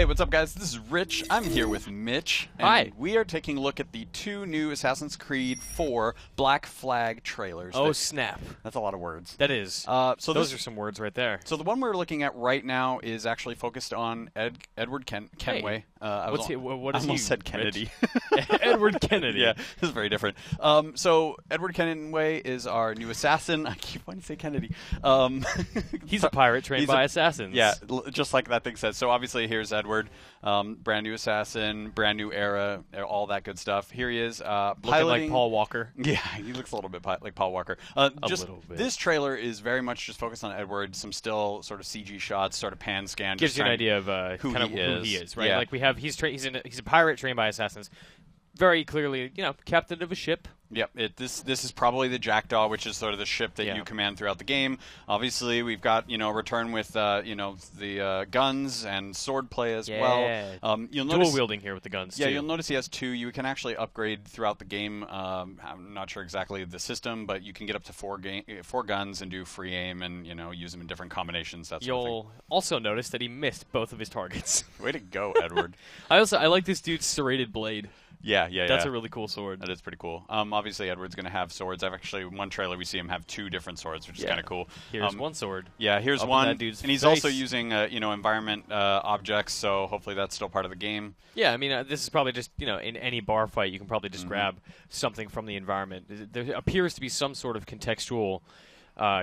Hey, what's up, guys? This is Rich. I'm here with Mitch. And Hi. We are taking a look at the 2 new Assassin's Creed 4 Black Flag trailers. Oh, snap. That's a lot of words. That is. So those are some words right there. So the one we're looking at right now is actually focused on Edward Kenway. What is I he? almost said Kennedy. Edward Kennedy. Yeah, this is very different. So Edward Kenway is our new assassin. I keep wanting to say Kennedy. He's a pirate trained by assassins. Yeah, just like that thing says. So obviously here's Edward, brand new assassin, brand new era, all that good stuff. Here he is, Looking piloting. like Paul Walker. Yeah, he looks a little bit like Paul Walker. Just little bit. This trailer is very much just focused on Edward. Some still sort of CG shots, sort of pan scan. Gives you an idea of who he is, right? Yeah. Like he's a pirate trained by assassins. Very clearly, captain of a ship. Yep. This is probably the Jackdaw, which is sort of the ship that you command throughout the game. Obviously, we've got return with the guns and sword play as well. You'll notice dual wielding here with the guns. Yeah, too. you'll notice he has 2. You can actually upgrade throughout the game. I'm not sure exactly the system, but you can get up to 4 guns and do free aim and use them in different combinations. That sort of thing. You'll also notice that he missed both of his targets. Way to go, Edward. I like this dude's serrated blade. Yeah. That's a really cool sword. That is pretty cool. Obviously, Edward's going to have swords. I've actually, in one trailer, we see him have 2 different swords, which is kind of cool. Here's one sword. Yeah, here's Up one. in that dude's and he's face. also using, environment objects, so hopefully that's still part of the game. Yeah, I mean, this is probably just, in any bar fight, you can probably just grab something from the environment. There appears to be some sort of contextual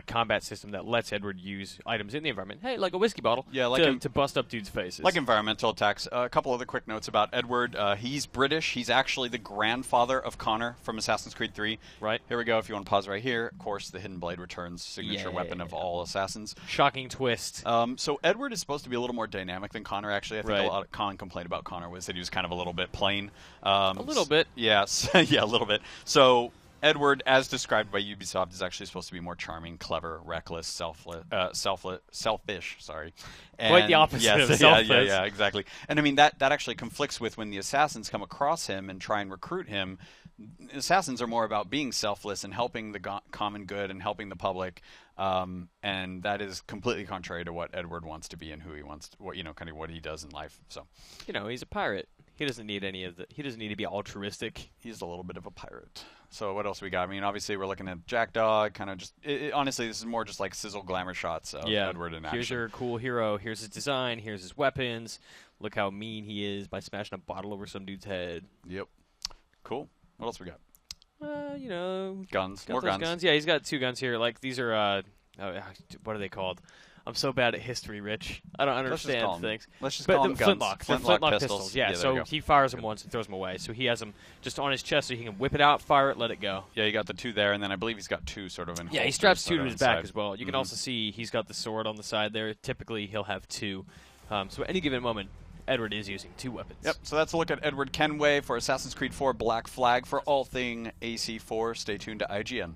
combat system that lets Edward use items in the environment. Hey, like a whiskey bottle. Yeah, like to bust up dudes' faces. Like environmental attacks. A couple other quick notes about Edward. He's British. He's actually the grandfather of Connor from Assassin's Creed 3. Right. Here we go. If you want to pause right here. Of course, the Hidden Blade returns, signature weapon of all assassins. Shocking twist. So Edward is supposed to be a little more dynamic than Connor, actually. I think a lot of common complaint about Connor was that he was kind of a little bit plain. A little bit. Yes. Yeah, a little bit. So Edward, as described by Ubisoft, is actually supposed to be more charming, clever, reckless, selfish. Sorry, and quite the opposite of selfish. Yeah, exactly. And I mean that actually conflicts with when the assassins come across him and try and recruit him. Assassins are more about being selfless and helping the common good and helping the public, and that is completely contrary to what Edward wants to be and who he wants, kind of what he does in life. So, he's a pirate. He doesn't need he doesn't need to be altruistic. He's a little bit of a pirate. So what else we got? I mean, obviously we're looking at Jackdaw. Kind of just honestly, this is more just like sizzle glamour shots of Edward in action. Here's your cool hero. Here's his design. Here's his weapons. Look how mean he is by smashing a bottle over some dude's head. Yep. Cool. What else we got? Guns. More guns. Yeah, he's got 2 guns here. Like these are what are they called? I'm so bad at history, Rich. I don't understand things. Let's just call them flintlock. guns. Flintlock pistols. Yeah, so he fires them once and throws them away. So he has them just on his chest so he can whip it out, fire it, let it go. Yeah, you got the 2 there, and then I believe he's got 2 sort of in. Yeah, he straps 2 to his back as well. You can also see he's got the sword on the side there. Typically, he'll have 2. So at any given moment, Edward is using 2 weapons. Yep, so that's a look at Edward Kenway for Assassin's Creed 4 Black Flag. For all thing AC4, stay tuned to IGN.